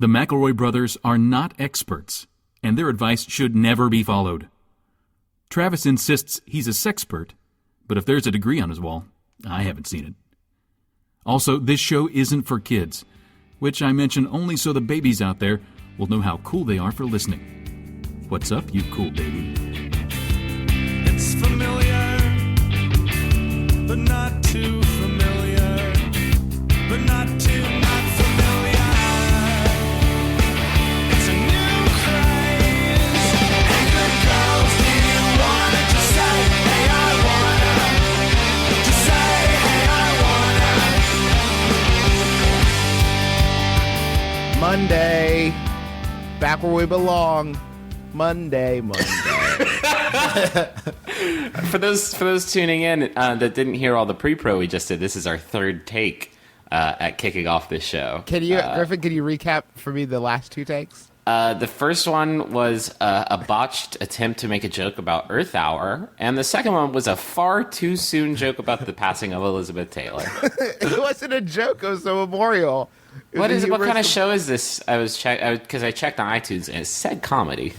The McElroy brothers are not experts, and their advice should never be followed. Travis insists he's a sexpert, but if there's a degree on his wall, I haven't seen it. Also, this show isn't for kids, which I mention only so the babies out there will know how cool they are for listening. What's up, you cool baby? It's familiar, but not too familiar, but not too not familiar. It's a new craze. Hey, good girls, do you wanna just say, hey, I wanna? Just say, hey, I wanna. Monday, back where we belong. Monday. For those tuning in that didn't hear all the pre-pro we just did, this is our third take at kicking off this show. Griffin, can you recap for me the last two takes? The first one was a botched attempt to make a joke about Earth Hour, and the second one was a far too soon joke about the passing of Elizabeth Taylor. It wasn't a joke. It was a memorial. What kind of show is this? Because I checked on iTunes and it said comedy.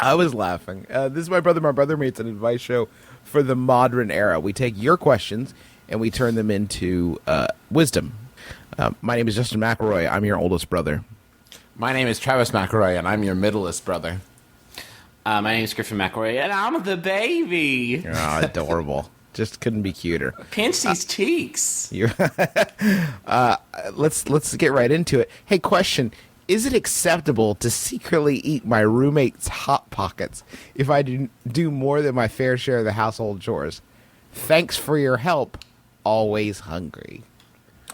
I was laughing. This is My Brother Meets, an advice show for the modern era. We take your questions and we turn them into wisdom. My name is Justin McElroy. I'm your oldest brother. My name is Travis McElroy, and I'm your middleest brother. My name is Griffin McElroy, and I'm the baby. Oh, adorable. Just couldn't be cuter. Pinch these cheeks. Let's get right into it. Hey, question. Is it acceptable to secretly eat my roommate's Hot Pockets if I do more than my fair share of the household chores? Thanks for your help. Always hungry.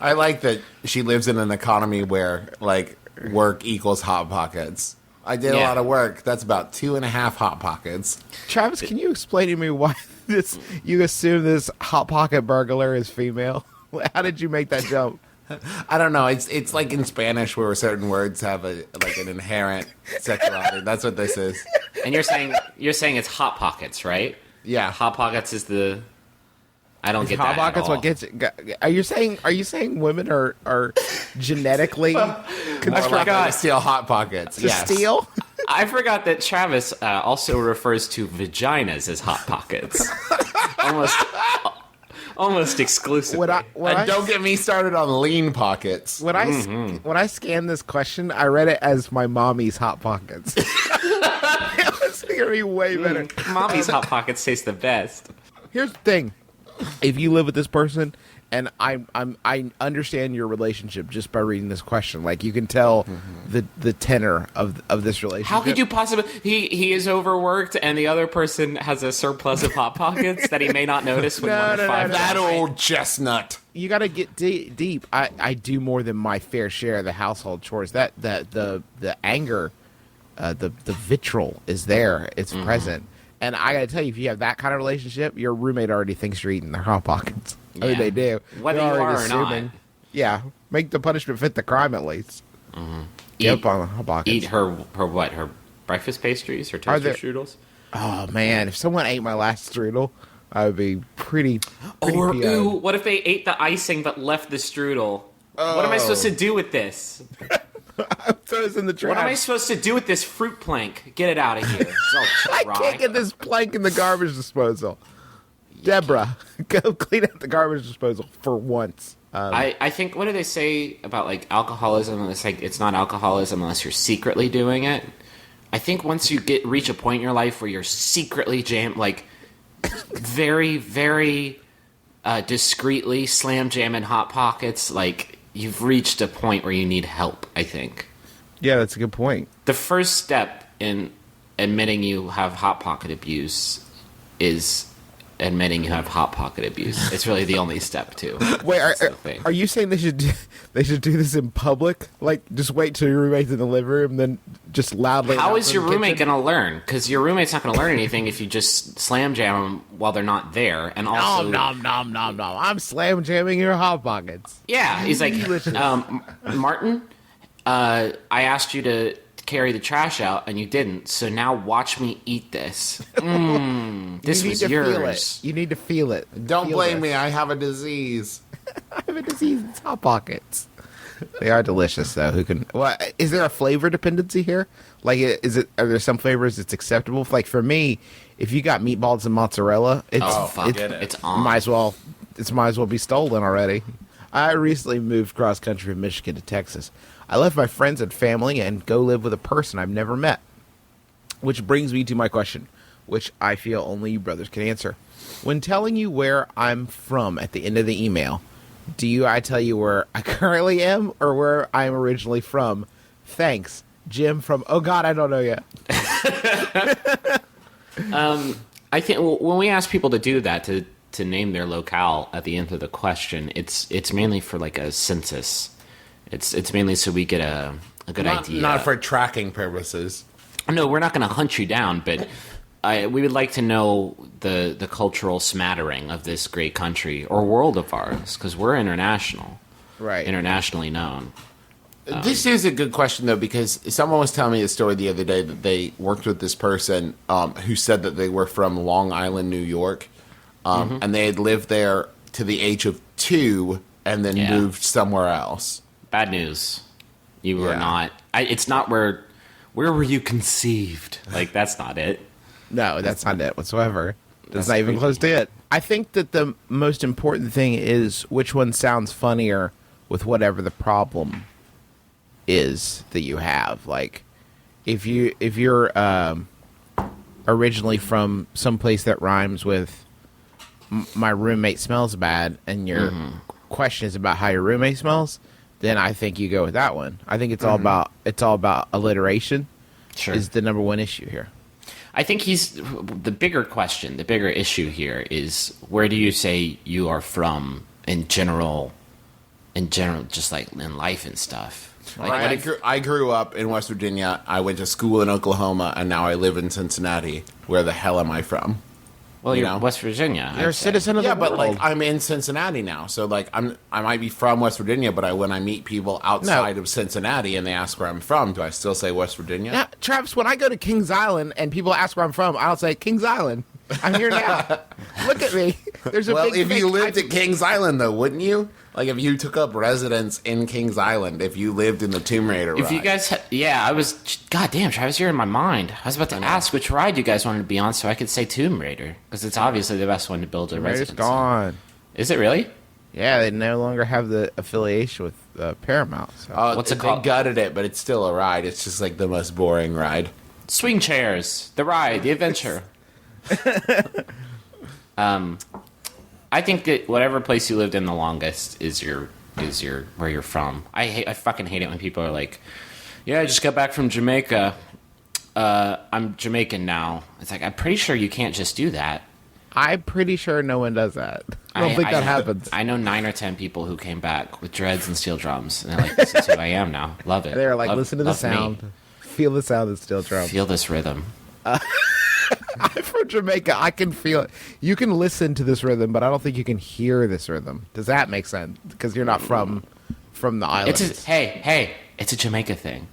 I like that she lives in an economy where, like, work equals Hot Pockets. I did a lot of work. That's about 2.5 Hot Pockets. Travis, can you explain to me why you assume this Hot Pocket burglar is female? How did you make that jump? I don't know. It's like in Spanish where certain words have an inherent sexuality. That's what this is. And you're saying it's Hot Pockets, right? Yeah. Hot Pockets is the... I don't get Hot that Pockets at all. what gets it? Are you saying women are genetically I forgot to steal Hot Pockets. to steal? I forgot that Travis also refers to vaginas as Hot Pockets. Almost exclusively. Don't get me started on lean pockets. When I scanned this question, I read it as my mommy's Hot Pockets. It was going to be way better. Mommy's Hot Pockets taste the best. Here's the thing. If you live with this person, and I understand your relationship just by reading this question, like you can tell the tenor of this relationship. How could you possibly? He is overworked, and the other person has a surplus of Hot Pockets that he may not notice when one of five. That old chestnut. You got to get deep. I do more than my fair share of the household chores. The anger, the vitriol is there. It's present. And I got to tell you, if you have that kind of relationship, your roommate already thinks you're eating their Hot Pockets. I mean, they do. Whether They're you already are or not. Yeah. Make the punishment fit the crime, at least. Mm-hmm. Yep, on the Hot Pockets. Eat her what? Her breakfast pastries? Her toaster strudels? Oh, man. If someone ate my last strudel, I would be pretty Or, PO'd. ooh, what if they ate the icing but left the strudel? What am I supposed to do with this? Throw this in the trash. What am I supposed to do with this fruit plank? Get it out of here. It's all I dry. can't get this plank in the garbage disposal. Deborah, go clean up the garbage disposal for once. I think, what do they say about, like, alcoholism? It's like, it's not alcoholism unless you're secretly doing it. I think once you reach a point in your life where you're secretly very, very discreetly slam jamming Hot Pockets, like, you've reached a point where you need help, I think. Yeah, that's a good point. The first step in admitting you have Hot Pocket abuse is admitting you have Hot Pocket abuse. It's really the only step, too. Wait, are you saying they should do this in public? Like, just wait till your roommate's in the living room, then just loudly... How is your roommate going to learn? Because your roommate's not going to learn anything if you just slam jam them while they're not there. And also... Nom. I'm slam jamming your Hot Pockets. Yeah, he's like, Martin, I asked you to carry the trash out, and you didn't, so now watch me eat this. This was yours. You need to feel it. Don't blame me. I have a disease. I have a disease. It's Hot Pockets. They are delicious, though. Who can? Well, is there a flavor dependency here? Like, is it? Are there some flavors it's acceptable? Like for me, if you got meatballs and mozzarella, it's It's on. might as well be stolen already. I recently moved cross country from Michigan to Texas. I left my friends and family and go live with a person I've never met. Which brings me to my question, which I feel only you brothers can answer. When telling you where I'm from at the end of the email, I tell you where I currently am or where I'm originally from? Thanks, Jim from... Oh, God, I don't know yet. I think when we ask people to do that, to name their locale at the end of the question, it's mainly for like a census. It's mainly so we get a good idea. Not for tracking purposes. No, we're not going to hunt you down, but we would like to know the cultural smattering of this great country or world of ours, because we're international, Right. internationally known. This is a good question, though, because someone was telling me a story the other day that they worked with this person who said that they were from Long Island, New York, and they had lived there to the age of 2 and then moved somewhere else. Bad news. You were not... it's not where were you conceived? Like, that's not it. No, that's not it whatsoever. That's not even creepy. close to it. I think that the most important thing is which one sounds funnier with whatever the problem is that you have. Like, if you're originally from some place that rhymes with my roommate smells bad, and your question is about how your roommate smells, then I think you go with that one. I think it's all about alliteration. Sure. Is the number one issue here. I think the bigger question, the bigger issue here is, where do you say you are from in general, just like in life and stuff? Like, I grew up in West Virginia. I went to school in Oklahoma, and now I live in Cincinnati. Where the hell am I from? well, you you're know? West Virginia. You're a citizen of the Yeah, world. but like I'm in Cincinnati now, so like I might be from West Virginia, but when I meet people outside of Cincinnati and they ask where I'm from, do I still say West Virginia? Yeah, Travis, when I go to Kings Island and people ask where I'm from, I'll say Kings Island. I'm here now. Look at me. There's a Well, big if you fake- lived at Kings Island, though, wouldn't you? Like, if you took up residence in Kings Island, if you lived in the Tomb Raider If ride. you guys, I was. God damn, Travis, you're in my mind. I was about to ask which ride you guys wanted to be on, so I could say Tomb Raider, because it's obviously the best one to build a Raiders residence. gone. Is it really? Yeah, they no longer have the affiliation with Paramount. So. What's it they called? gutted it, but it's still a ride. It's just like the most boring ride. Swing chairs, the ride, the adventure. I think that whatever place you lived in the longest is your where you're from. I fucking hate it when people are like, "Yeah, I just got back from Jamaica. I'm Jamaican now." It's like, I'm pretty sure you can't just do that. I'm pretty sure no one does that. I don't think that happens. I know 9 or 10 people who came back with dreads and steel drums, and they're like, "This is who I am now. Love it." They're like, Love- listen to the love me. sound. Feel the sound of steel drum. Feel this rhythm. I'm from Jamaica. I can feel it. You can listen to this rhythm, but I don't think you can hear this rhythm. Does that make sense? Because you're not from the island. It's a Jamaica thing.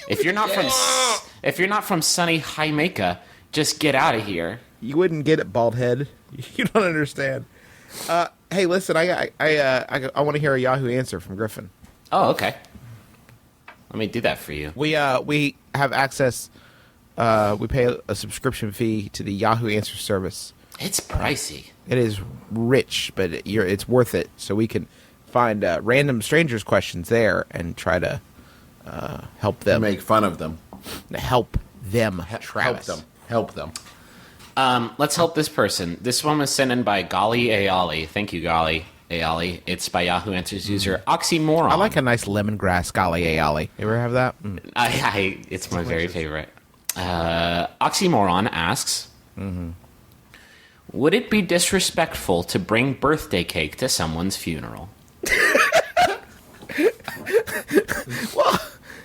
If you're not from sunny Jamaica, just get out of here. You wouldn't get it, bald head. You don't understand. Hey, listen, I want to hear a Yahoo answer from Griffin. Oh, okay. Let me do that for you. We have access. We pay a subscription fee to the Yahoo Answer Service. It's pricey. It is rich, but it's worth it. So we can find random strangers' questions there and try to help them. Make fun of them. Help them, Travis. Help them. Let's help this person. This one was sent in by Golly Ayali. Thank you, Golly Ayali. It's by Yahoo Answers user Oxymoron. I like a nice lemongrass golly aioli. You ever have that? It's my very favorite. Oxymoron asks, would it be disrespectful to bring birthday cake to someone's funeral? Well,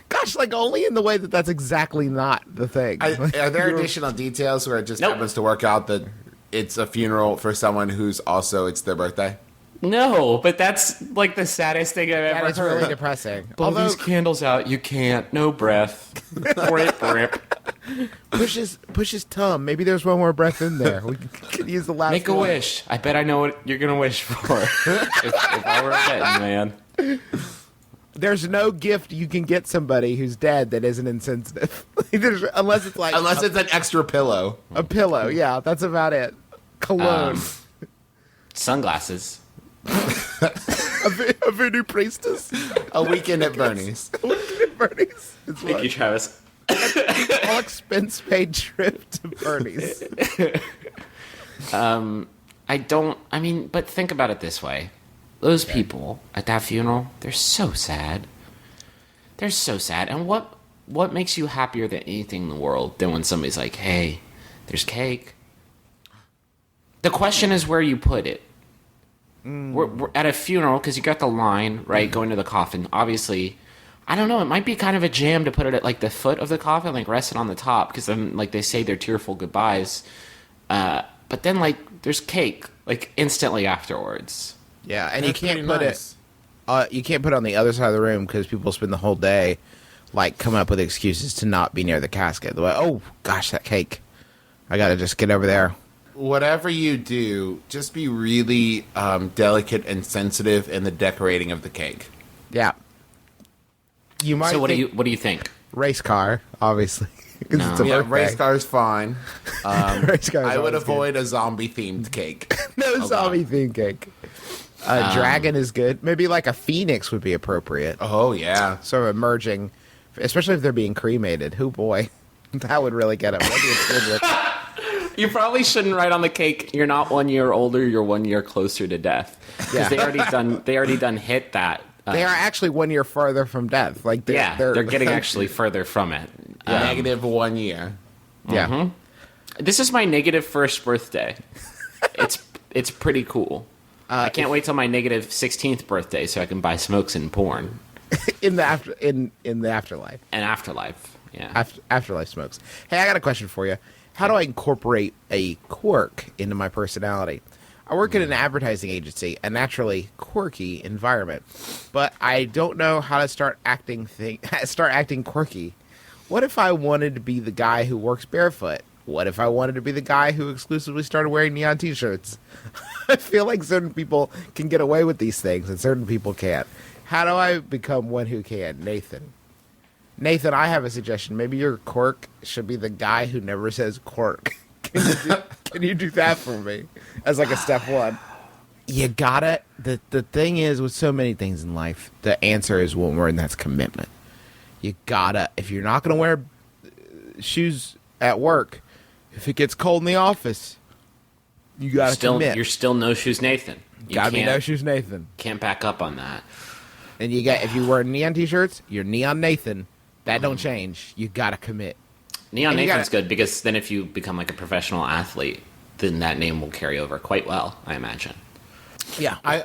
gosh, like only in the way that that's exactly not the thing. Are there additional details where it just Nope. happens to work out that it's a funeral for someone who's also it's their birthday? No, but that's like the saddest thing I've That ever is heard. really depressing. Blow Although these candles out. You can't. No breath. Rip, rip. push his tongue. Maybe there's one more breath in there. We could use the last. Make a one. wish. I bet I know what you're gonna wish for. if I were a betting man. There's no gift you can get somebody who's dead that isn't insensitive. Unless it's like Unless it's an extra pillow. a pillow. Yeah, that's about it. Cologne. Sunglasses. A voodoo priestess. A weekend at Bernie's. Bernie's. It's Thank you, Travis. all expense paid trip to Bernie's. But think about it this way. Those people at that funeral, they're so sad. They're so sad. And what makes you happier than anything in the world than when somebody's like, hey, there's cake? The question is where you put it. We're at a funeral, because you got the line, right, going to the coffin. Obviously, I don't know, it might be kind of a jam to put it at, like, the foot of the coffin, like, resting on the top, because then, like, they say their tearful goodbyes. But then, like, there's cake, like, instantly afterwards. Yeah, and That's you can't pretty put nice. it. You can't put it on the other side of the room because people spend the whole day, like, coming up with excuses to not be near the casket. They're like, oh gosh, that cake! I gotta just get over there. Whatever you do, just be really delicate and sensitive in the decorating of the cake. Yeah. You might. So what think do you think? race car, obviously. 'Cause No. it's a Yeah, birthday. race car's fine. Race car's I would always good. avoid a zombie-themed cake. No zombie theme cake. Dragon is good. Maybe like a phoenix would be appropriate. Oh, yeah. Sort of emerging, especially if they're being cremated. Oh boy, that would really get them. That'd be a good look. You probably shouldn't write on the cake, you're not 1 year older, you're 1 year closer to death. Because Yeah. they already done hit that. They are actually 1 year farther from death. Like They're getting actually further from it. Negative 1 year. Yeah. This is my negative first birthday. It's pretty cool. I can't wait till my negative 16th birthday so I can buy smokes and porn In the afterlife. and afterlife. Yeah. Afterlife smokes. Hey, I got a question for you. How do I incorporate a quirk into my personality? I work in an advertising agency, a naturally quirky environment, but I don't know how to start acting quirky. What if I wanted to be the guy who works barefoot? What if I wanted to be the guy who exclusively started wearing neon t-shirts? I feel like certain people can get away with these things and certain people can't. How do I become one who can? Nathan, I have a suggestion. Maybe your quirk should be the guy who never says quirk. Can you do that for me as like a step one? You gotta. The thing is, with so many things in life, the answer is one word, and that's commitment. You gotta. If you're not gonna wear shoes at work, if it gets cold in the office, you gotta commit. You're still no shoes Nathan. You Gotta be can't- no shoes, Nathan. Can't back up on that. And you got if you wear neon t-shirts, you're neon Nathan. That don't change. You gotta commit. Neon And you Nathan's gotta- good because then if you become like a professional athlete, then that name will carry over quite well, I imagine. Yeah. I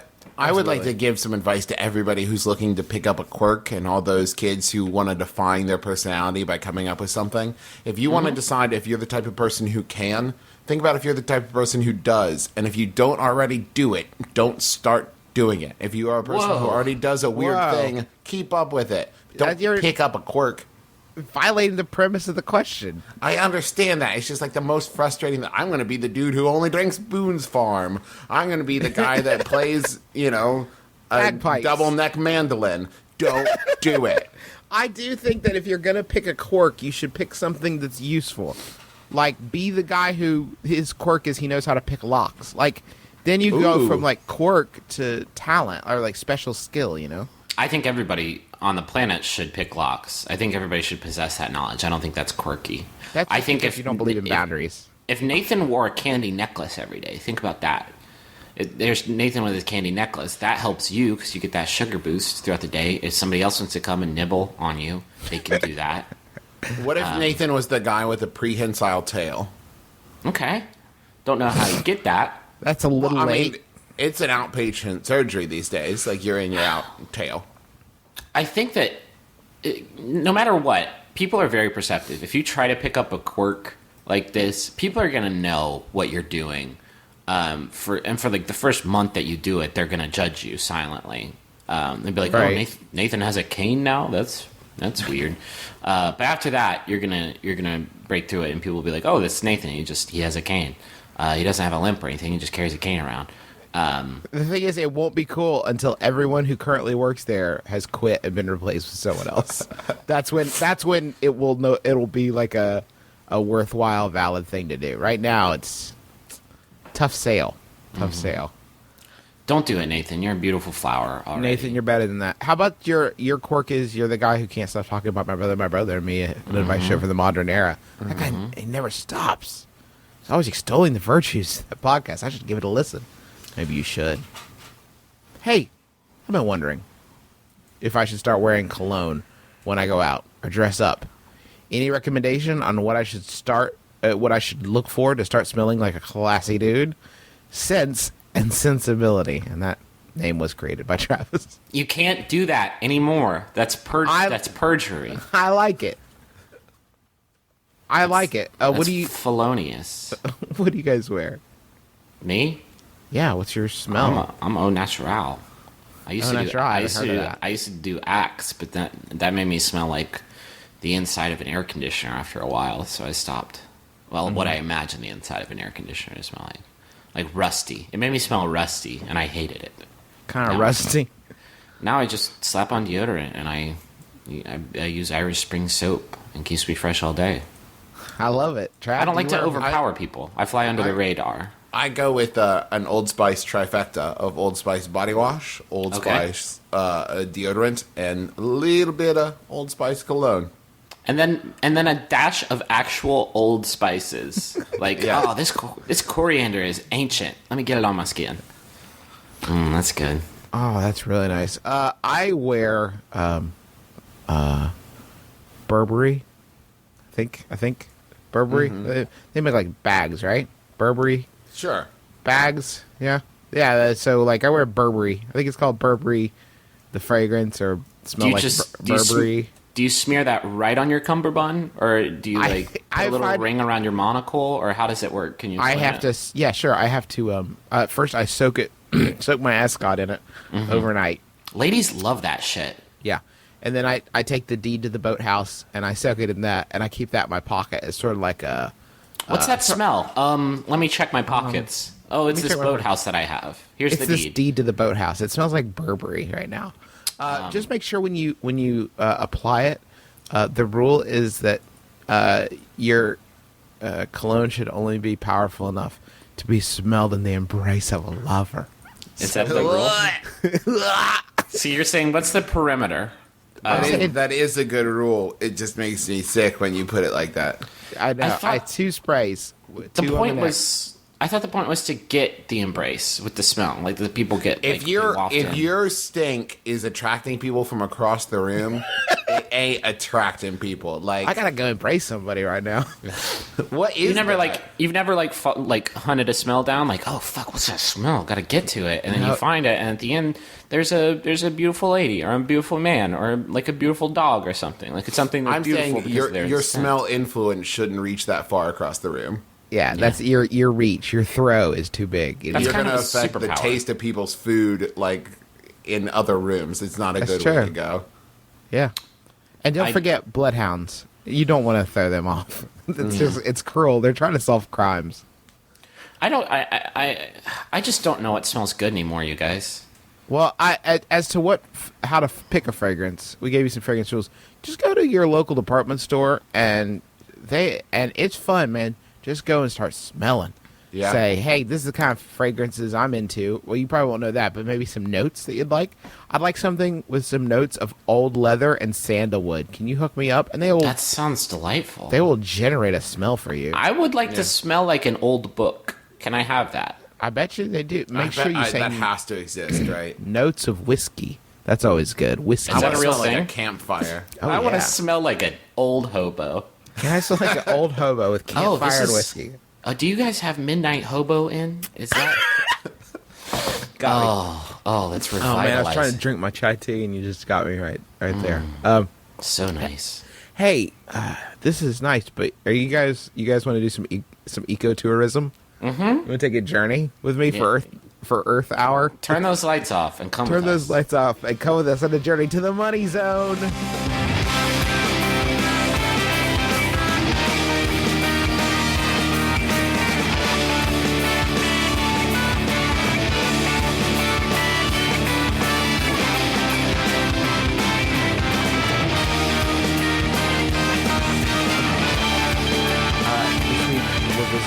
would like Absolutely. to give some advice to everybody who's looking to pick up a quirk and all those kids who want to define their personality by coming up with something. If you want to decide if you're the type of person who can, think about if you're the type of person who does. And if you don't already do it, don't start doing it. If you are a person who Whoa. already does a weird Whoa. thing, keep up with it. Don't You're- pick up a quirk. Violating the premise of the question. I understand that. It's just like the most frustrating that I'm going to be the dude who only drinks Boone's Farm. I'm going to be the guy that plays, a Bagpipes. double neck mandolin. Don't do it. I do think that if you're gonna pick a quirk, you should pick something that's useful. Like, be the guy who his quirk is he knows how to pick locks. Like, then you go Ooh. from like quirk to talent or like special skill. I think everybody on the planet should pick locks. I think everybody should possess that knowledge. I don't think that's quirky. That's I think if you don't believe in boundaries. If Nathan wore a candy necklace every day, think about that. There's Nathan with his candy necklace. That helps you because you get that sugar boost throughout the day. If somebody else wants to come and nibble on you, they can do that. What if Nathan was the guy with the prehensile tail? Okay. Don't know how you get that. That's a little I late. mean, it's an outpatient surgery these days. Like, you're in your out tail. I think that no matter what, people are very perceptive. If you try to pick up a quirk like this, people are going to know what you're doing. For like the first month that you do it, they're going to judge you silently. They'd be like, Right. "Oh, Nathan has a cane now. That's weird." But after that, you're gonna break through it, and people will be like, "Oh, that's Nathan. He has a cane. He doesn't have a limp or anything. He just carries a cane around." The thing is, it won't be cool until everyone who currently works there has quit and been replaced with someone else. That's when it will know it'll be like a worthwhile, valid thing to do. Right now, it's tough sale. Tough sale. Don't do it, Nathan. You're a beautiful flower already. Nathan, you're better than that. How about your quirk is you're the guy who can't stop talking about my brother, and me, an advice show for the modern era. That guy, he never stops. He's always extolling the virtues of the podcast. I should give it a listen. Maybe you should. Hey, I've been wondering if I should start wearing cologne when I go out or dress up. Any recommendation on what I should what I should look for to start smelling like a classy dude? Sense and sensibility, and that name was created by Travis. You can't do that anymore. That's perjury. I like it. I like it. What do you? Felonious. What do you guys wear? Me? Yeah, what's your smell? I'm au natural. I used Au to do. natural, I haven't heard of that. I used to do Axe, but that made me smell like the inside of an air conditioner after a while, so I stopped. Well, what I imagine the inside of an air conditioner to smell like rusty. It made me smell rusty, and I hated it. Kind of rusty. Now I just slap on deodorant, and I use Irish Spring soap, and keeps me fresh all day. I love it. I don't like to overpower people. I fly under the radar. I go with an Old Spice trifecta of Old Spice body wash, Old Spice deodorant, and a little bit of Old Spice cologne. And then a dash of actual old spices. Like, oh, this coriander is ancient. Let me get it on my skin. That's good. Oh, that's really nice. I wear Burberry. I think Burberry. They make like bags, right? Burberry Sure. bags. Yeah. So like I wear Burberry. I think it's called Burberry, the fragrance, or smell like Burberry. Do you smear that right on your cummerbund, or do you put a little ring around your monocle, or how does it work? Can you? I have to. Yeah, sure. I have to. First, I soak my ascot in it overnight. Ladies love that shit. Yeah, and then I take the deed to the Boathouse and I soak it in that, and I keep that in my pocket. It's sort of like a. What's that smell? Let me check my pockets. It's this Boathouse that I have. Here's the this deed. deed to the Boathouse. It smells like Burberry right now. Just make sure when you apply it, the rule is that your cologne should only be powerful enough to be smelled in the embrace of a lover. Is that the rule? So you're saying what's the perimeter? That is a good rule. It just makes me sick when you put it like that. I know. I had 2 sprays. I thought the point was to get the embrace with the smell, like the people get. If your stink is attracting people from across the room, it ain't attracting people. Like I gotta go embrace somebody right now. what is you've never that? hunted a smell down, like, oh fuck, what's that smell? Got to get to it, and then you find it, and at the end there's a beautiful lady or a beautiful man or like a beautiful dog or something. Like it's something that's I'm beautiful. saying your smell influence shouldn't reach that far across the room. Yeah, that's your reach. Your throw is too big. That's You're kind going to of a affect the superpower. taste of people's food, like in other rooms. It's not a good way true. to go. Yeah, and don't forget bloodhounds. You don't want to throw them off. It's cruel. They're trying to solve crimes. I just don't know what smells good anymore, you guys. Well, as to how to pick a fragrance, we gave you some fragrance rules. Just go to your local department store and it's fun, man. Just go and start smelling. Yeah. Say, hey, this is the kind of fragrances I'm into. Well, you probably won't know that, but maybe some notes that you'd like. I'd like something with some notes of old leather and sandalwood. Can you hook me up? And That sounds delightful. they will generate a smell for you. I would like to smell like an old book. Can I have that? I bet you they do. Make sure you say that has to exist, right? notes of whiskey. That's always good. Whiskey. Is that I a wanna real smell like thing? a campfire. Oh, I want yeah. to smell like an old hobo. Can I smell like an old hobo with campfire and whiskey? Do you guys have Midnight Hobo in? Is that? That's Oh revitalizing. man, I was trying to drink my chai tea and you just got me right there. So nice. Hey, this is nice, but are you guys want to do some ecotourism? Mm-hmm. You want to take a journey with me for Earth Hour? Turn those lights off and come. Turn with those us. lights off and come with us on a journey to the money zone.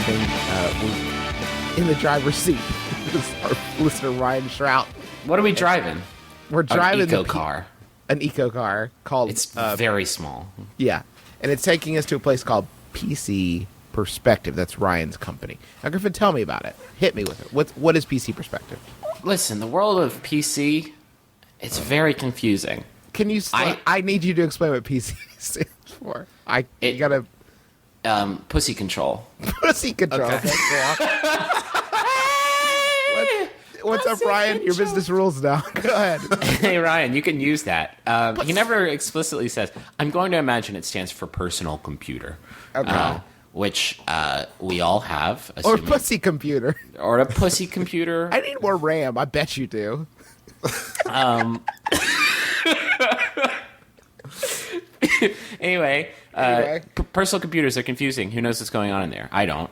listening. In the driver's seat is our listener Ryan Shrout. What are we driving? We're driving An eco car. An eco car called. It's very small. Yeah, and it's taking us to a place called PC Perspective. That's Ryan's company. Now, Griffin, tell me about it. Hit me with it. What is PC Perspective? Listen, the world of PC, it's very confusing. Can you? I need you to explain what PC stands for. You gotta Pussy control. pussy control. Okay. Okay, go on. What's up, Ryan? Your business rules now. Go ahead. Hey, Ryan, you can use that. He never explicitly says, I'm going to imagine it stands for personal computer. Okay. Which we all have. Or assuming- pussy computer. Or a pussy computer. I need more RAM. I bet you do. Anyway, personal computers are confusing. Who knows what's going on in there? I don't.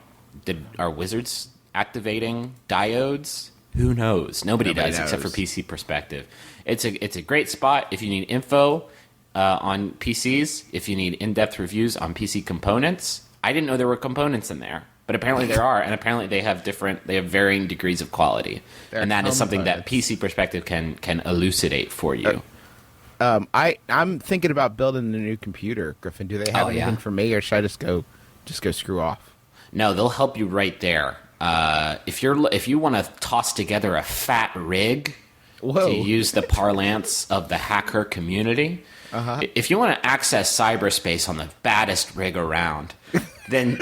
Are wizards activating diodes? Who knows? Nobody does, except for PC Perspective. It's a great spot if you need info on PCs, if you need in-depth reviews on PC components. I didn't know there were components in there, but apparently there are, and apparently they have varying degrees of quality. And that is something that PC Perspective can elucidate for you. I'm thinking about building a new computer, Griffin. Do they have anything for me, or should I just go screw off? No, they'll help you right there. If you want to toss together a fat rig, Whoa. to use the parlance of the hacker community, if you want to access cyberspace on the baddest rig around, then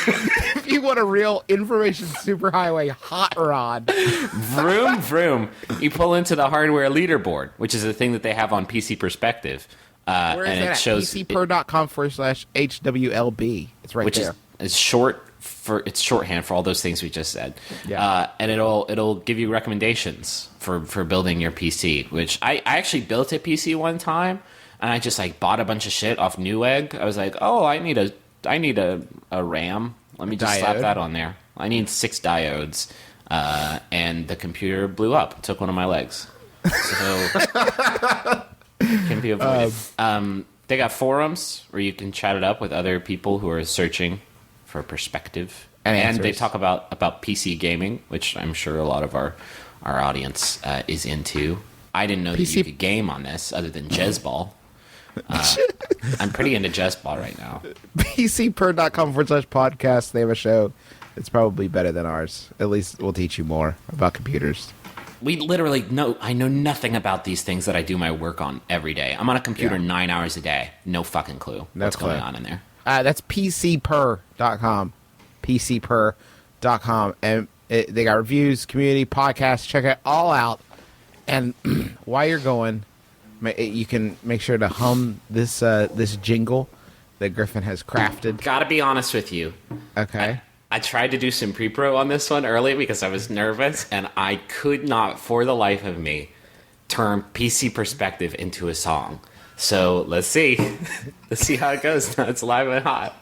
If you want a real information superhighway hot rod, vroom vroom, you pull into the hardware leaderboard, which is the thing that they have on PC Perspective, where is and that? it shows pcper.com/HWLB. It's right which there. is shorthand for all those things we just said. Yeah. And it'll give you recommendations for building your PC, which I actually built a PC one time, and I just bought a bunch of shit off Newegg. I was like, oh, I need a RAM. Let me just slap Diode. that on there. I need 6 diodes, and the computer blew up. It took one of my legs. So can be avoided. They got forums where you can chat it up with other people who are searching for perspective, and they talk about PC gaming, which I'm sure a lot of our audience is into. I didn't know that you could game on this other than Jezball. I'm pretty into Jezball right now. pcper.com/podcast. They have a show. It's probably better than ours. At least we'll teach you more about computers. We literally I know nothing about these things that I do my work on every day. I'm on a computer 9 hours a day. No fucking clue what's going on in there. That's pcper.com. pcper.com. And they got reviews, community, podcasts. Check it all out. And while you're going, you can make sure to hum this jingle that Griffin has crafted. Gotta be honest with you. Okay. I tried to do some pre-pro on this one early because I was nervous, and I could not, for the life of me, turn PC Perspective into a song. So let's see. Let's see how it goes now it's live and hot.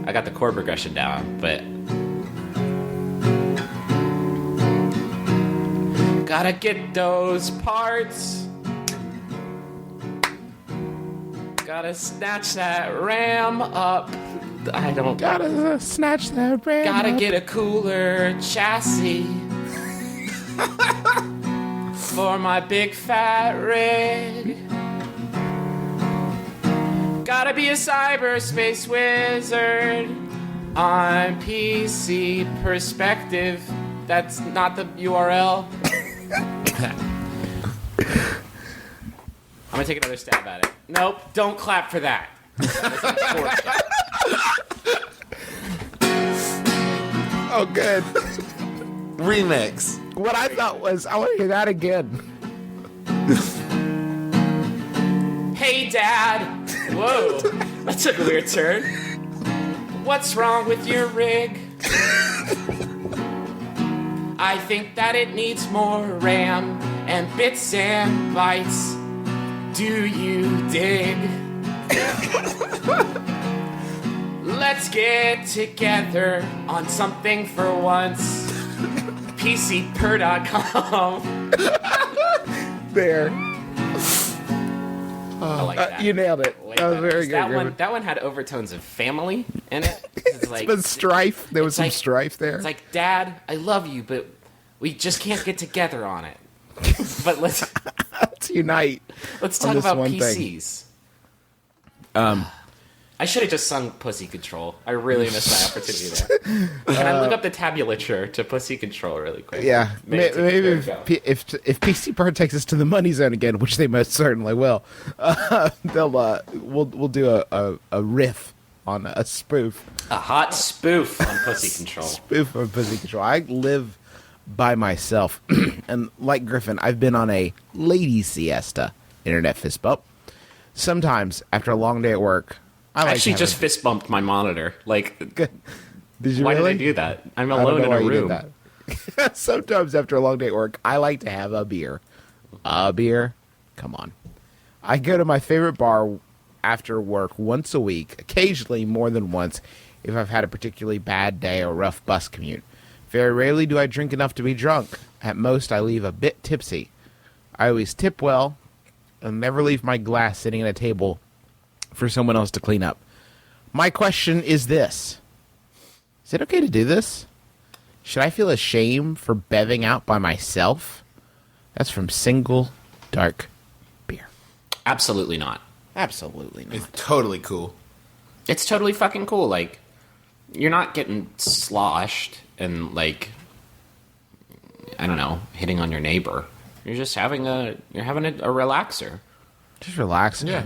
I got the chord progression down, but... Gotta get those parts. Gotta snatch that RAM up. I don't... Gotta snatch that brand. Gotta get a cooler chassis for my big fat rig. Gotta be a cyberspace wizard on PC Perspective. That's not the URL. I'm gonna take another stab at it. Nope, don't clap for that. Oh, good. Remix. What I thought was, I want to hear that again. Hey, Dad. Whoa, that took a weird turn. What's wrong with your rig? I think that it needs more RAM and bits and bytes. Do you dig? Let's get together on something for once. PCper.com. There. I like like that. You nailed it. Way That was better. very good. That one had overtones of family in it. It's like, But strife. There was it's some like- strife there. It's like, Dad, I love you, but we just can't get together on it. But let's unite. talk on this about one PCs. thing. I should have just sung Pussy Control. I really missed my opportunity there. Can I look up the tabulature to Pussy Control really quick? Yeah, Maybe maybe there if, we go. if PC Part takes us to the money zone again, which they most certainly will, we'll do a riff on a spoof A hot spoof on Pussy Control. of Pussy Control. I live by myself, and like Griffin, I've been on a lady siesta internet fist bump. Sometimes after a long day at work, I I like actually to have just fist bumped my monitor. Like, Did you why really? did I do that? I'm I don't alone know in why a you did room. that. Sometimes after a long day at work, I like to have a beer. A beer? Come on. I go to my favorite bar after work once a week, occasionally more than once if I've had a particularly bad day or rough bus commute. Very rarely do I drink enough to be drunk. At most, I leave a bit tipsy. I always tip well and never leave my glass sitting at a table for someone else to clean up. My question is this. Is it okay to do this? Should I feel ashamed for bevving out by myself? That's from Single Dark Beer. Absolutely not. Absolutely not. It's totally cool. It's totally fucking cool. Like, you're not getting sloshed and, like, I don't know, hitting on your neighbor. You're just having a relaxer. Just relax. Yeah.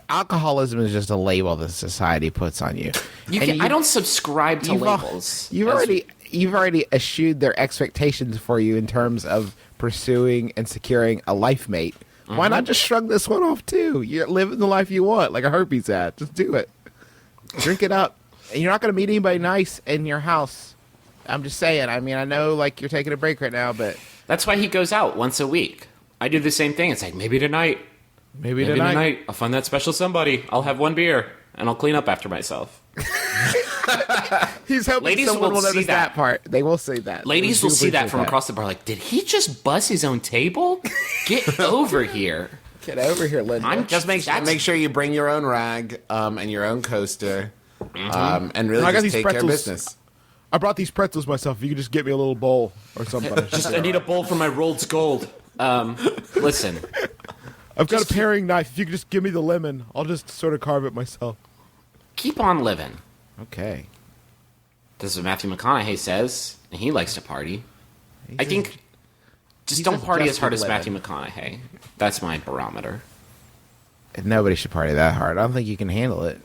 Alcoholism is just a label that society puts on you. And I don't subscribe to you've al- labels. You've already eschewed their expectations for you in terms of pursuing and securing a life mate. Why not just shrug this one off too? You're living the life you want, like a herpes ad. Just do it. Drink it up. And you're not going to meet anybody nice in your house. I'm just saying. I mean, I know like you're taking a break right now, but That's why he goes out once a week. I do the same thing. It's like, maybe tonight. maybe Maybe tonight. tonight. I'll find that special somebody. I'll have one beer, and I'll clean up after myself. He's hoping Ladies someone will will see notice that. that part. They will see that. Ladies They will do see that appreciate from across the bar like, did he just buzz his own table? Get over here. Get over here, Linda. I'm Just make sure you bring your own rag and your own coaster, and really I got just these take care of pretzels. business. I brought these pretzels myself. If you could just get me a little bowl or something. I need a bowl for my Rolls Gold. Listen, I've got a paring knife. If you could just give me the lemon, I'll just sort of carve it myself. keep on living. Okay. This is what Matthew McConaughey says, and he likes to party. I think just don't says party just as hard keep as living. Matthew McConaughey. That's my barometer. Nobody should party that hard. I don't think you can handle it.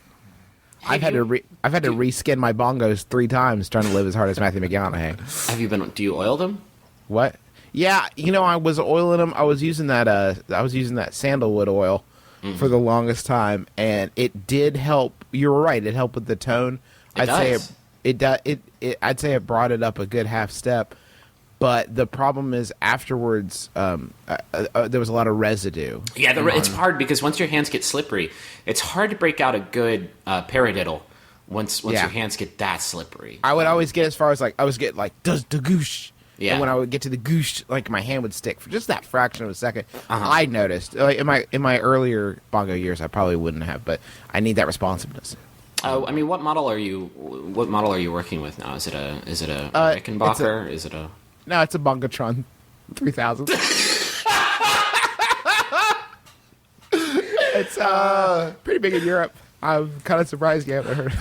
I've had to reskin my bongos 3 times trying to live as hard as Matthew McConaughey. Have you been? Do you oil them? What? Yeah, I was oiling them. I was using that sandalwood oil for the longest time, and it did help. You were right. It helped with the tone. I'd say it brought it up a good half step. But the problem is afterwards, there was a lot of residue. Yeah, it's hard because once your hands get slippery, it's hard to break out a good paradiddle once Yeah. your hands get that slippery. I would always get as far as I was getting does the goosh. Yeah. And when I would get to the goosh, my hand would stick for just that fraction of a second. I noticed in my earlier bongo years, I probably wouldn't have, but I need that responsiveness. I mean, what model are you working with now? Is it a Rickenbacker? Is it a No, it's a Bongotron 3000. It's pretty big in Europe. I'm kind of surprised you haven't heard of it.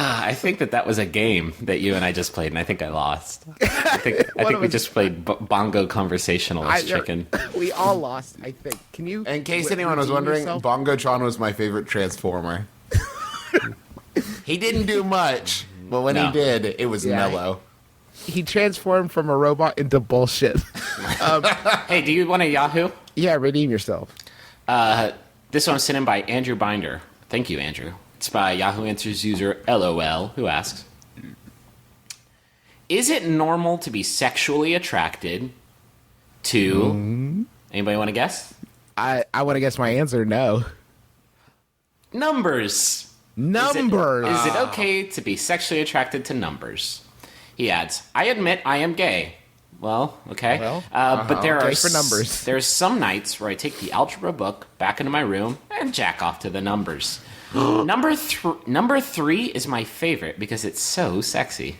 I think that was a game that you and I just played, and I think I lost. I think we just played bongo conversationalist chicken. We all lost, I think. Can you? In case redeem anyone was wondering, yourself? Bongotron was my favorite Transformer. He didn't do much, but when No. he did, it was Yeah. mellow. He transformed from a robot into bullshit. Hey, do you want a Yahoo? Yeah, redeem yourself. This one was sent in by Andrew Binder. Thank you, Andrew. It's by Yahoo Answers user LOL, who asks, is it normal to be sexually attracted to... Anybody want to guess? I want to guess my answer. No. Numbers. Numbers. Is it okay to be sexually attracted to numbers? He adds, I admit I am gay, Well, okay. Well, but there are okay for numbers. There's some nights where I take the algebra book back into my room and jack off to the numbers. Number 3 is my favorite because it's so sexy.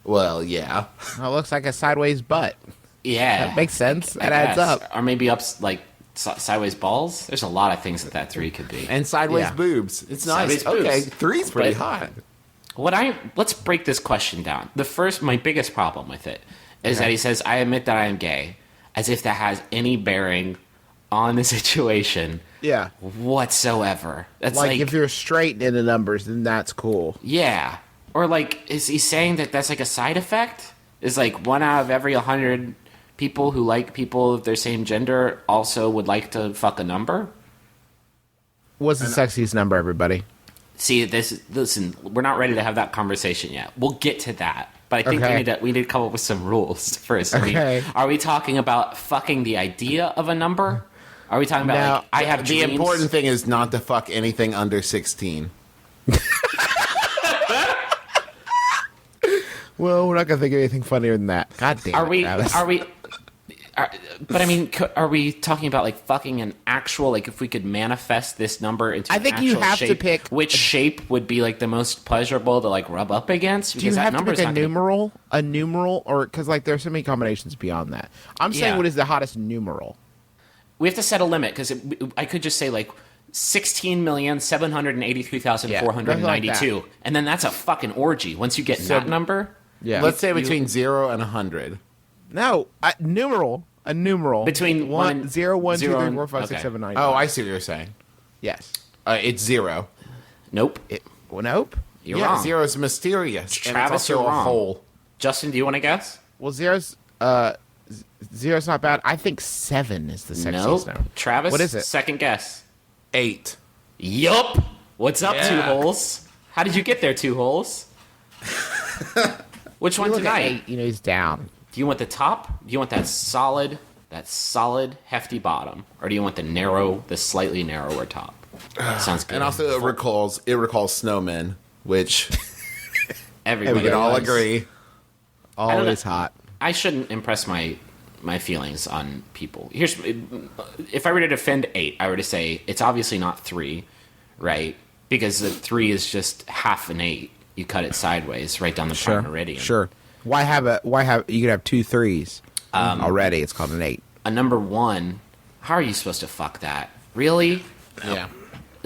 Well, yeah. It looks like a sideways butt. Yeah, That makes sense. I That adds guess. up. Or maybe up like sideways balls. There's a lot of things that 3 could be. And sideways Yeah. boobs. It's nice. Sideways boobs. Okay, 3's pretty But- hot. Let's break this question down. My biggest problem with it is that he says, "I admit that I am gay," as if that has any bearing on the situation Yeah. whatsoever. That's Like, if you're straight into numbers, then that's cool. yeah. Or like, is he saying that that's like a side effect? Is like 1 out of every 100 people who like people of their same gender also would like to fuck a number? What's the sexiest number, everybody? See, listen, we're not ready to have that conversation yet. We'll get to that. But I think Okay. we need to come up with some rules first. I mean, Okay. are we talking about fucking the idea of a number? Are we talking about, Now, like, I have The dreams? important thing is not to fuck anything under 16. Well, we're not going to think of anything funnier than that. God damn Are it, we, Travis. but I mean, are we talking about, like, fucking an actual, like, if we could manifest this number into I an think you actual have to shape, pick which shape would be, like, the most pleasurable to, like, rub up against? Do you Because that have to number's pick a not gonna- numeral, or because like there's so many combinations beyond that? I'm saying Yeah. what is the hottest numeral? We have to set a limit because I could just say like 16,783,492, and then that's a fucking orgy. Once you get that number, Yeah. Let's say between 0 and 100. No, a numeral. Between one and- 0, 1, 2, zero 3, and- 4, 5, 6, okay. 7, 9. Oh, I see what you're saying. Yes. It's 0. nope. Nope. You're yeah, wrong. 0 is mysterious. Travis, and it's also you're a wrong. hole. Justin, do you want to guess? Well, zero's not bad. I think 7 is the sexiest Nope. number. Travis, What is it? Second guess. 8. Yup. What's up, Yeah. 2 holes? How did you get there, 2 holes? Which one Look at tonight? 8, he's down. Do you want the top? Do you want that solid, hefty bottom, or do you want the slightly narrower top? Sounds good. And also it recalls snowmen, which everybody we can all loves. agree. Always hot. I shouldn't impress my feelings on people. If I were to defend 8, I were to say it's obviously not 3, right? Because the 3 is just half an 8. You cut it sideways right down the prime meridian. Sure. Why have you could have 2 3s already? It's called an 8. A number 1. How are you supposed to fuck that? Really? Yeah.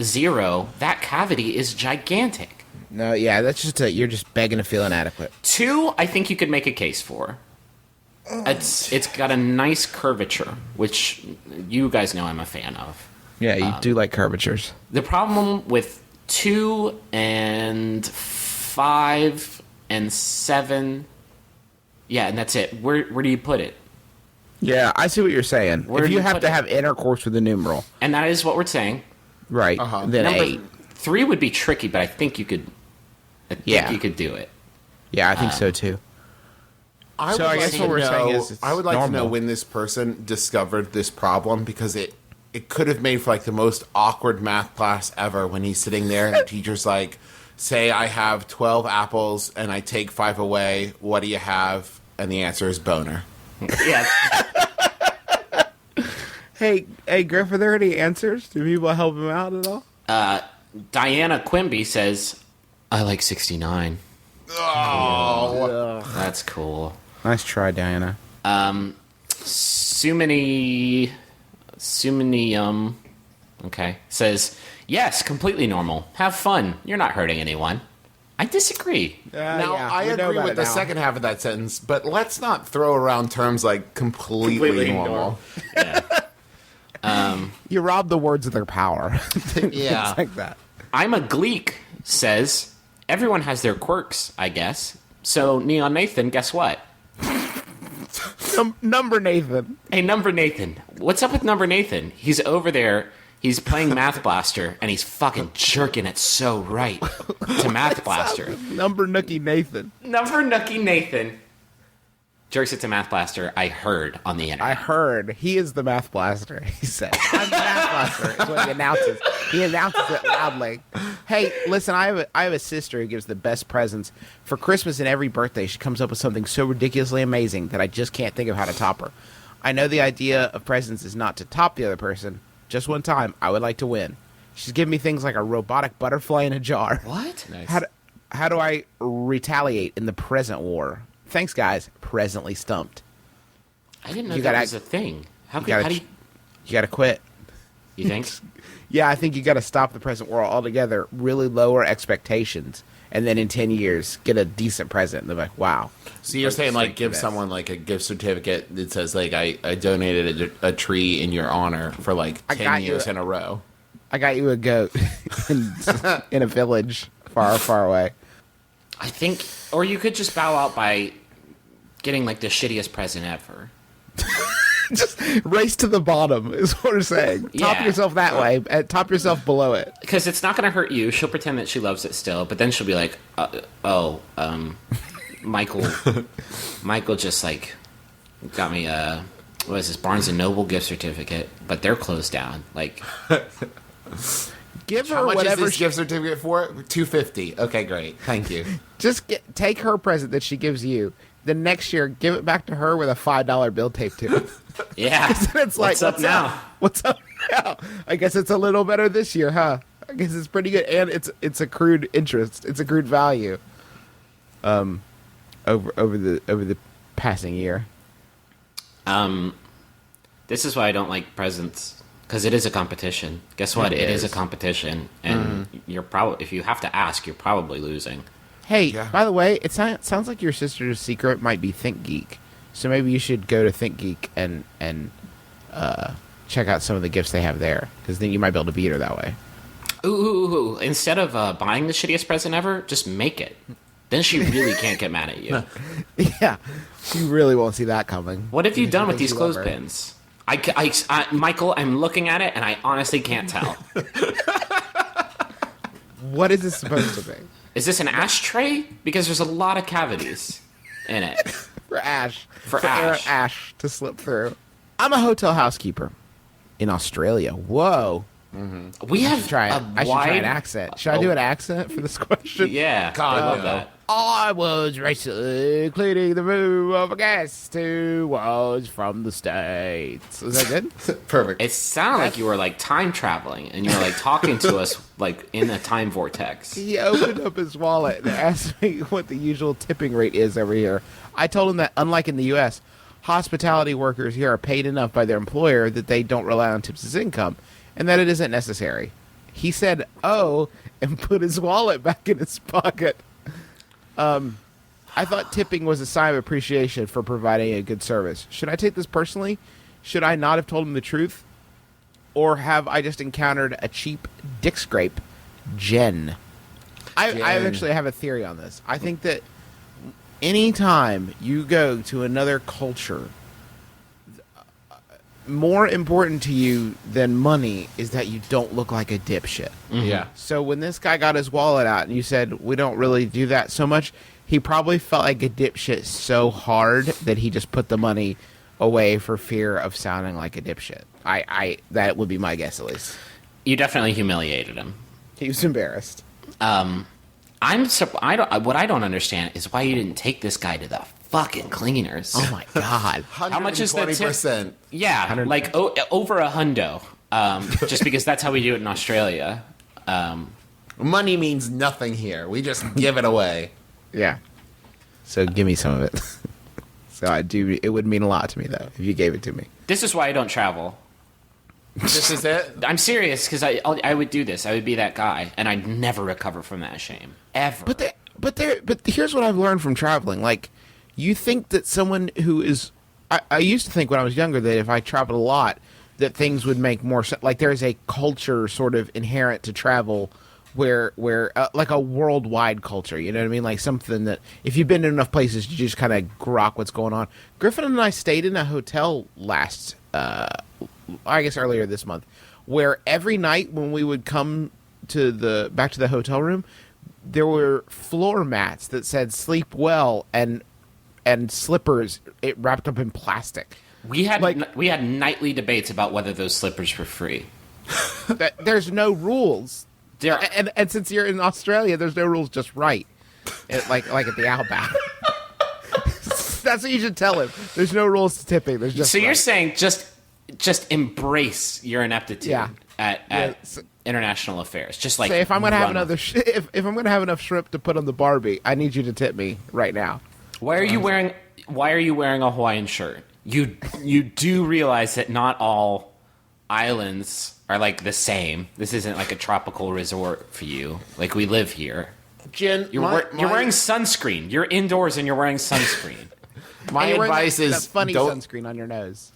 0. That cavity is gigantic. No, yeah, that's just you're just begging to feel inadequate. 2, I think you could make a case for. It's got a nice curvature, which you guys know I'm a fan of. Yeah, you do like curvatures. The problem with 2 and 5 and 7, yeah, and that's it. Where do you put it? Yeah, I see what you're saying. Where if do you you have put to it? have intercourse with a numeral, And that is what we're saying. right? Then Number 8. 3 would be tricky, but I think you could. Yeah. you could do it. Yeah, I think so too. I So I guess what we're saying is it's I would like to know normal. when this person discovered this problem, because it could have made for like the most awkward math class ever when he's sitting there and the teacher's like, say I have 12 apples and I take 5 away, what do you have? And the answer is boner. Yeah. Hey, Griff, are there any answers? Do people help him out at all? Diana Quimby says, I like 69. Oh, That's cool. Nice try, Diana. Sumini, okay, says, yes, completely normal. Have fun. You're not hurting anyone. I disagree. now I agree with the second half of that sentence, but let's not throw around terms like completely normal. You rob the words of their power. Yeah. It's like that. I'm a Gleek says, everyone has their quirks, I guess. So, Neon Nathan, guess what? Number Nathan. Hey, Number Nathan. What's up with Number Nathan? He's over there. He's playing Math Blaster, and he's fucking jerking it so right to Math Blaster. Number Nookie Nathan. Number Nookie Nathan jerks it to Math Blaster. I heard on the internet. I heard he is the math blaster. He said, "I'm the math blaster." Is what he announces. He announces it loudly. Hey, Hey, listen, I have a sister who gives the best presents. For Christmas and every birthday, she comes up with something so ridiculously amazing that I just can't think of how to top her. I know the idea of presents is not to top the other person. Just one time, I would like to win. She's given me things like a robotic butterfly in a jar. What? Nice. How do I retaliate in the present war? Thanks, guys. Presently stumped. I didn't know You that gotta- was a thing. How You do you gotta quit. you think? Yeah, I think you gotta stop the present war altogether. Really lower expectations, and then in 10 years, get a decent present. And they're like, wow. So you're saying like Thank give you, someone like a gift certificate that says like I donated a tree in your honor for like I 10 got you. years in a row. I got you a goat in a village far, far away. I think, or you could just bow out by getting like the shittiest present ever. Just race to the bottom is what we're saying. Top Yeah. yourself that way, and top yourself below it. Because it's not going to hurt you. She'll pretend that she loves it still, but then she'll be like, Michael just like got me what is this, Barnes and Noble gift certificate, but they're closed down. Like, Give her How much is whatever. this gift certificate for? $250. Okay, great. Thank you. Take her present that she gives you. The next year, give it back to her with a $5 bill taped to it. yeah, It's like, what's up now? What's up now? I guess it's a little better this year, huh? I guess it's pretty good, and it's accrued interest. It's accrued value. Over the passing year. This is why I don't like presents, because it is a competition. Guess what? It is a competition, and you're probably, if you have to ask, you're probably losing. Hey, Yeah. by the way, it sounds like your sister's secret might be ThinkGeek. So maybe you should go to ThinkGeek and check out some of the gifts they have there, because then you might be able to beat her that way. Ooh, instead of buying the shittiest present ever, just make it. Then she really can't get mad at you. Yeah, you really won't see that coming. What have you done with think these you love her. clothespins? Michael, I'm looking at it and I honestly can't tell. What is this supposed to be? Is this an ashtray? Because there's a lot of cavities in it. For Ash. For Aaron Ash. Ash to slip through. I'm a hotel housekeeper in Australia. Whoa. We have Try it. a I should try wide... an accent. Should I do an accent for this question? Yeah, God, I love no. that. I was recently cleaning the room of a guest who was from the States. Is that good? Perfect. It sounded like you were like time traveling and you were like talking to us like in a time vortex. He opened up his wallet and asked me what the usual tipping rate is over here. I told him that, unlike in the U.S., hospitality workers here are paid enough by their employer that they don't rely on tips as income, and that it isn't necessary. He said, oh, and put his wallet back in his pocket. I thought tipping was a sign of appreciation for providing a good service. Should I take this personally? Should I not have told him the truth? Or have I just encountered a cheap dick scrape? Jen. I actually have a theory on this. I think that anytime you go to another culture, more important to you than money is that you don't look like a dipshit. Yeah. So when this guy got his wallet out and you said, we don't really do that so much, he probably felt like a dipshit so hard that he just put the money away for fear of sounding like a dipshit. That would be my guess, at least. You definitely humiliated him. He was embarrassed. What I don't understand is why you didn't take this guy to the fucking cleaners. Oh my God. How much is the tip? 20%. Yeah, like over $100. Just because that's how we do it in Australia. Money means nothing here. We just give it away. Yeah. So give me some of it. So it would mean a lot to me, though, if you gave it to me. This is why I don't travel. This is it. I'm serious because I would do this. I would be that guy, and I'd never recover from that shame ever. But here's what I've learned from traveling. Like, you think that someone who is, I used to think when I was younger that if I traveled a lot, that things would make more sense. Like, there's a culture sort of inherent to travel where like a worldwide culture, you know what I mean? Like something that if you've been to enough places, you just kind of grok what's going on. Griffin and I stayed in a hotel earlier this month, where every night when we would come back to the hotel room, there were floor mats that said "sleep well" and slippers wrapped up in plastic. We had nightly debates about whether those slippers were free. There's no rules. There, And since you're in Australia, there's no rules, just right. Like at the Outback. That's what you should tell him. There's no rules to tipping. There's just so you're right. saying just embrace your ineptitude Yeah. at international affairs. Just like Say if I'm gonna have run another if I'm gonna have enough shrimp to put on the Barbie, I need you to tip me right now. Why are you wearing a Hawaiian shirt? You do realize that not all islands are like the same. This isn't like a tropical resort for you. Like we live here. Jen, You're wearing sunscreen. You're indoors and you're wearing sunscreen. my And you're wearing advice that is funny don't sunscreen on your nose.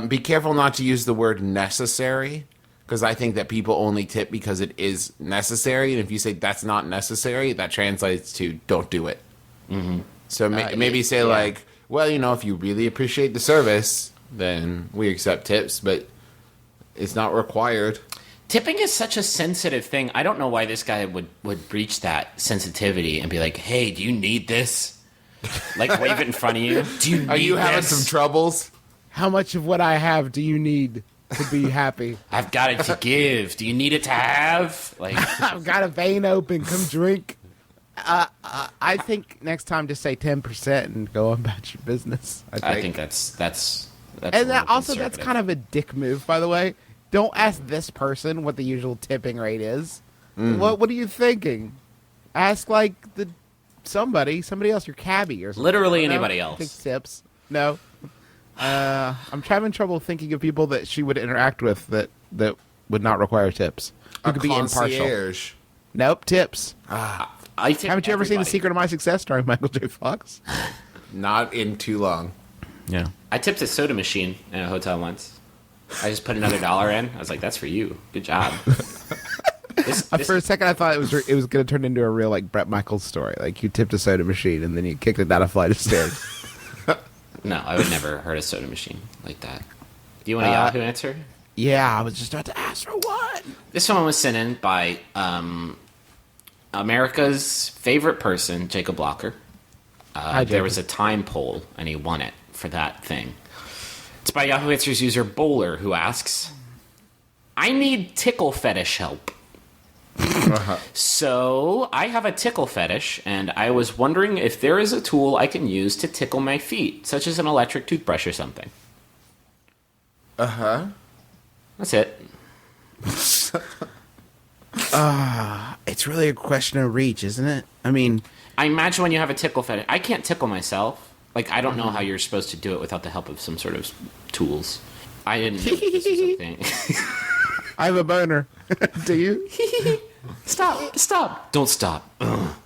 be careful not to use the word necessary, because I think that people only tip because it is necessary, and if you say that's not necessary, that translates to don't do it. Mm-hmm. So maybe say like, well, if you really appreciate the service, then we accept tips, but it's not required. Tipping is such a sensitive thing. I don't know why this guy would breach that sensitivity and be like, "Hey, do you need this?" Like wave it in front of you. Do you need Are you having this? some troubles? How much of what I have do you need to be happy? I've got it to give. Do you need it to have? Like, I've got a vein open. Come drink. I think next time just say 10% and go on about your business. I think that's And that's kind of a dick move, by the way. Don't ask this person what the usual tipping rate is. What are you thinking? Ask like somebody else, your cabbie or something. Literally No? anybody else. Think tips. No. I'm having trouble thinking of people that she would interact with that would not require tips. Who could be impartial. Concierge. Nope, tips. I tip Haven't you ever seen The everybody. Secret of My Success starring Michael J. Fox? Not in too long. Yeah. I tipped a soda machine in a hotel once. I just put another $1 in. I was like, "That's for you. Good job." For a second, I thought it was going to turn into a real like Bret Michaels story. Like you tipped a soda machine and then you kicked it down a flight of stairs. No, I would never hurt a soda machine like that. Do you want a Yahoo answer? Yeah, I was just about to ask for one. This one was sent in by America's favorite person, Jacob Blocker. Hi, There Jacob. was a time poll, and he won it for that thing. It's by Yahoo Answers user Bowler, who asks, "I need tickle fetish help. So, I have a tickle fetish, and I was wondering if there is a tool I can use to tickle my feet, such as an electric toothbrush or something." That's it. It's really a question of reach, isn't it? I mean, I imagine when you have a tickle fetish, I can't tickle myself. Like, I don't know how you're supposed to do it without the help of some sort of tools. I didn't know this was a thing. I have a boner. Do you? Stop. Don't stop.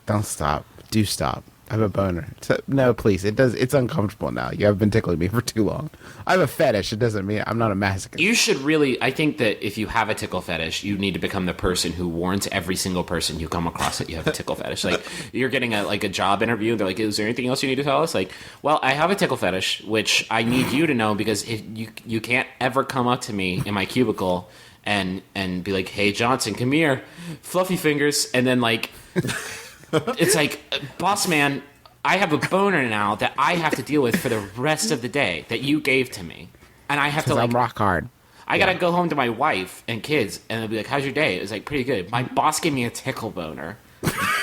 Don't stop. Do stop. I have a boner. No, please. It's uncomfortable now. You have been tickling me for too long. I have a fetish. It doesn't mean I'm not a masochist. You should really, I think that if you have a tickle fetish, you need to become the person who warns every single person you come across that you have a tickle fetish. Like, you're getting a job interview, they're like, "Is there anything else you need to tell us?" Like, "Well, I have a tickle fetish, which I need you to know, because if you can't ever come up to me in my cubicle and be like, 'Hey, Johnson, come here, fluffy fingers,' and then like, it's like, boss man, I have a boner now that I have to deal with for the rest of the day that you gave to me. And I have to, like, I'm rock hard. I gotta go home to my wife and kids, and they'll be like, 'How's your day?' It was like, 'Pretty good.' My boss gave me a tickle boner."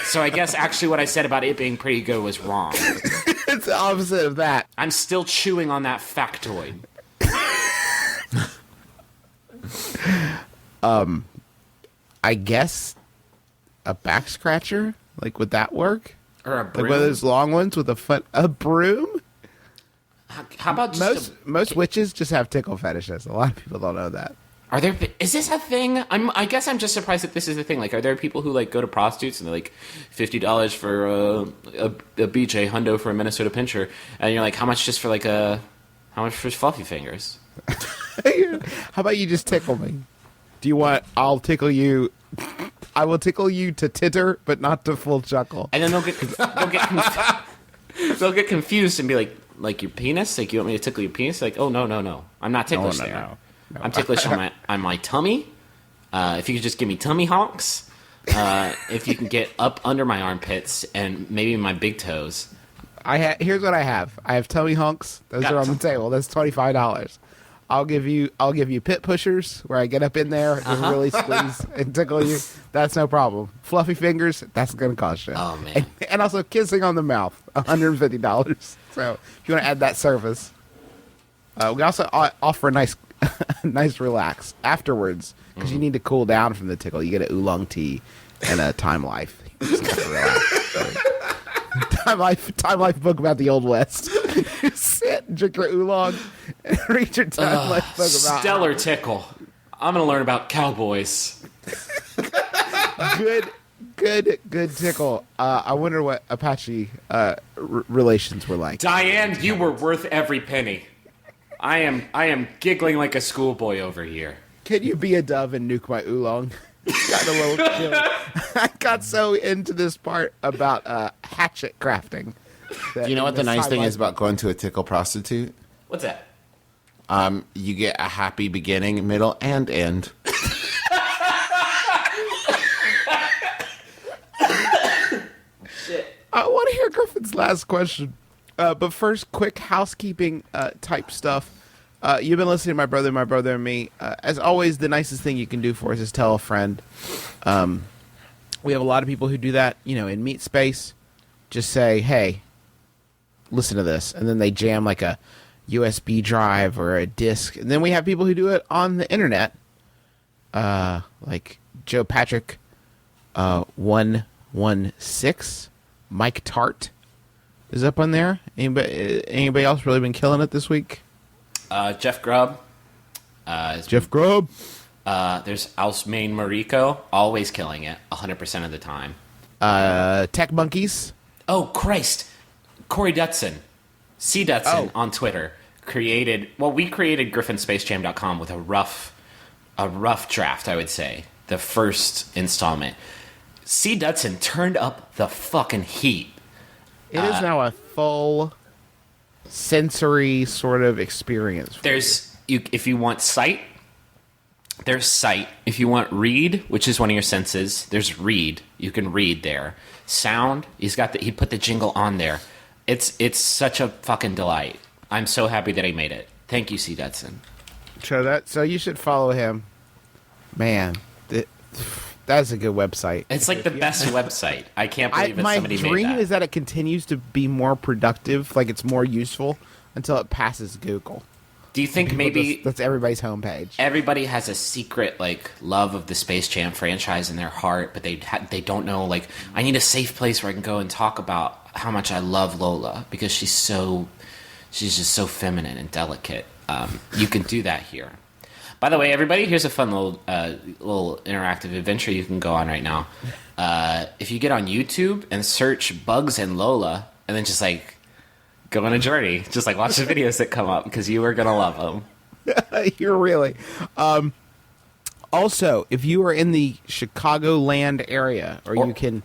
So I guess actually what I said about it being pretty good was wrong. It's the opposite of that. I'm still chewing on that factoid. I guess a back scratcher? Like, would that work? Or a Like broom. one of those long ones with a broom? How about just Most witches just have tickle fetishes. A lot of people don't know that. is this a thing? I guess I'm just surprised that this is a thing. Like, are there people who like go to prostitutes and they're like $50 for a BJ hundo for a Minnesota pincher, and you're like, how much for fluffy fingers? How about you just tickle me? Do you want? I'll tickle you. I will tickle you to titter, but not to full chuckle. And then they'll get confused and be like your penis? Like, you want me to tickle your penis? Like, oh, no. I'm not ticklish there. No. I'm ticklish on my tummy. If you could just give me tummy honks. If you can get up under my armpits and maybe my big toes. Here's what I have. I have tummy hunks. Those Got are on the table. That's $25. I'll give you pit pushers where I get up in there and really squeeze and tickle you. That's no problem. Fluffy fingers, that's gonna cost you. Oh, man. And also kissing on the mouth, $150. So if you want to add that service, we also offer a nice relax afterwards because you need to cool down from the tickle. You get an oolong tea and a Time Life. You just have to relax. Time Life book about the Old West. You sit, drink your oolong, and read your Time Life book about Stellar tickle. I'm going to learn about cowboys. good tickle. I wonder what Apache relations were like. Diane, you were worth every penny. I am giggling like a schoolboy over here. Can you be a dove and nuke my oolong? Got a little chill. I got so into this part about hatchet crafting. Do you know what the nice thing is about going to a tickle prostitute? What's that? You get a happy beginning, middle, and end. I want to hear Griffin's last question. But first, quick housekeeping type stuff. You've been listening to My Brother, and Me. As always, the nicest thing you can do for us is tell a friend. We have a lot of people who do that, in Meat Space. Just say, hey, listen to this. And then they jam like a USB drive or a disc. And then we have people who do it on the internet. Like Joe Patrick 116. Mike Tart is up on there. Anybody else really been killing it this week? Jeff Grubb. Jeff Grubb. There's Ausmain Mariko, always killing it, 100% of the time. Tech Monkeys. Oh, Christ. Corey Dutson, C. Dutson on Twitter, we created GriffinSpaceJam.com with a rough draft, I would say. The first installment. C. Dutson turned up the fucking heat. It is now a full sensory sort of experience. If you want sight, there's sight. If you want read, which is one of your senses, there's read. You can read there. Sound, he put the jingle on there. It's such a fucking delight. I'm so happy that he made it. Thank you, C. Dutson. So you should follow him. Man, that's a good website. It's like the best website. I can't believe that somebody made that. My dream is that it continues to be more productive, like it's more useful, until it passes Google. Do you think maybe that's everybody's homepage? Everybody has a secret love of the Space Jam franchise in their heart, but they don't know. I need a safe place where I can go and talk about how much I love Lola because she's just so feminine and delicate. You can do that here. By the way, everybody, here's a fun little interactive adventure you can go on right now. If you get on YouTube and search Bugs and Lola, and then just go on a journey, just watch the videos that come up because you are gonna love them. You're really. Also, if you are in the Chicagoland area, or you can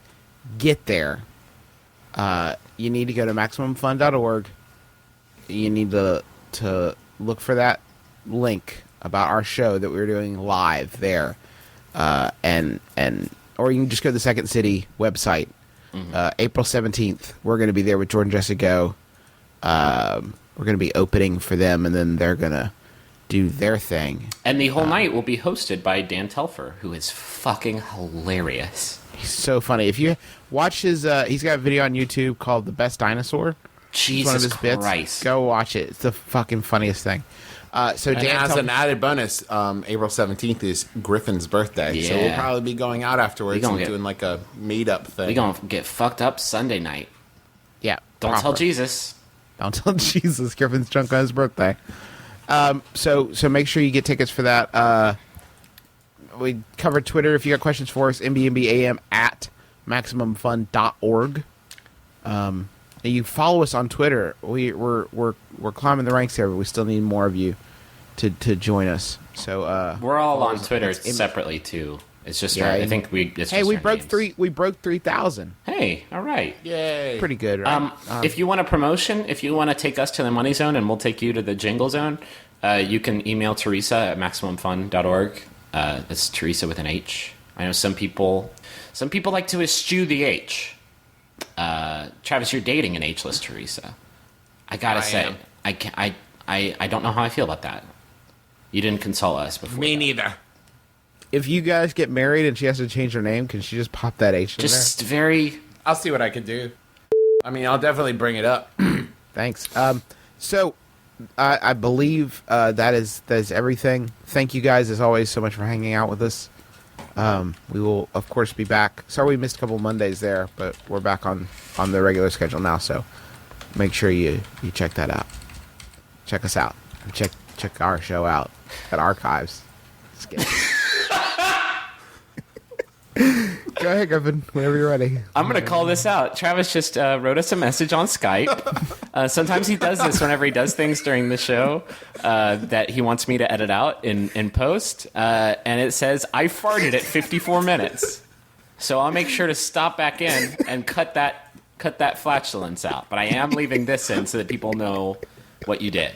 get there, you need to go to MaximumFun.org. You need to look for that link about our show that we're doing live there, or you can just go to the Second City website. April 17th, we're going to be there with Jordan Jesse Go. We're going to be opening for them, and then they're going to do their thing. And the whole night will be hosted by Dan Telfer, who is fucking hilarious. He's so funny. If you watch his, he's got a video on YouTube called The Best Dinosaur. Jesus one of his Christ. bits. Go watch it. It's the fucking funniest thing. So and Dan, as an added bonus, April 17th is Griffin's birthday. So we'll probably be going out afterwards and doing a meetup thing. We're going to get fucked up Sunday night. Yeah. Don't tell Jesus. Don't tell Jesus. Griffin's drunk on his birthday. So make sure you get tickets for that. We covered Twitter. If you got questions for us, MBMBaM at MaximumFun.org. You follow us on Twitter. We're climbing the ranks here, but we still need more of you to join us. So we're all on Twitter separately too. It's just I think we broke names. We broke 3,000. Hey, all right, yay! Pretty good, right? If you want a promotion, if you want to take us to the money zone, and we'll take you to the jingle zone, you can email Teresa at MaximumFun.org. That's Teresa with an H. I know some people like to eschew the H. Travis, you're dating an H-less Teresa. I gotta say, I don't know how I feel about that. You didn't consult us before. Me neither. If you guys get married and she has to change her name, can she just pop that H in Just very. I'll see what I can do. I mean, I'll definitely bring it up. there? Thanks. So I believe that is everything. Thank you guys as always so much for hanging out with us. We will of course be back. Sorry we missed a couple Mondays there, but we're back on the regular schedule now. So make sure you check that out. Check us out. Check our show out at Archives. Just kidding. Go ahead, Griffin. Whenever you're ready. I'm going to call this out. Travis just wrote us a message on Skype. Sometimes he does this whenever he does things during the show that he wants me to edit out in post. And it says, I farted at 54 minutes. So I'll make sure to stop back in and cut that flatulence out. But I am leaving this in so that people know what you did.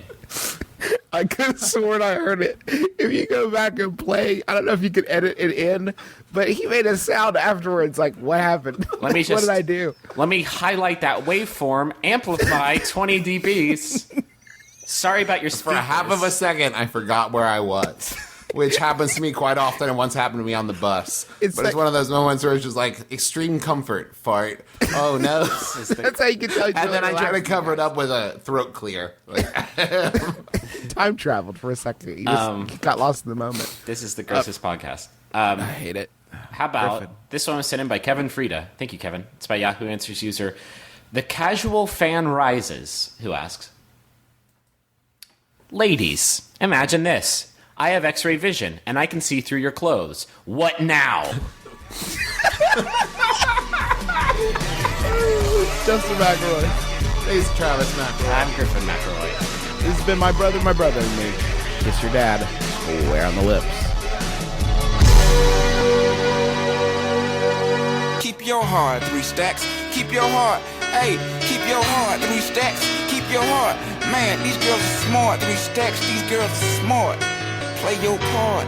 I could have sworn I heard it. If you go back and play, I don't know if you could edit it in, but he made a sound afterwards. Like, what happened? Let me What did I do? Let me highlight that waveform, amplify 20 dBs. Sorry about your For speakers. a half of a second, I forgot where I was, which happens to me quite often, and once happened to me on the bus. It's It's one of those moments where it's just like extreme comfort fart. Oh no! That's how you can tell. And then I try to cover it up with a throat clear. Like, Time traveled for a second. You just got lost in the moment. This is the grossest podcast. I hate it. How about Griffin. this one was sent in by Kevin Frieda. Thank you, Kevin. It's by Yahoo Answers user The Casual Fan Rises, who asks, Ladies, imagine this. I have x-ray vision, and I can see through your clothes. What now? Justin McElroy. thanks, Travis McElroy. I'm Griffin McElroy. This has been my brother, and me. Kiss your dad. Swear on the lips. Keep your heart, 3 stacks. Keep your heart. Hey, keep your heart, 3 stacks. Keep your heart. Man, these girls are smart, 3 stacks. These girls are smart. Play your part.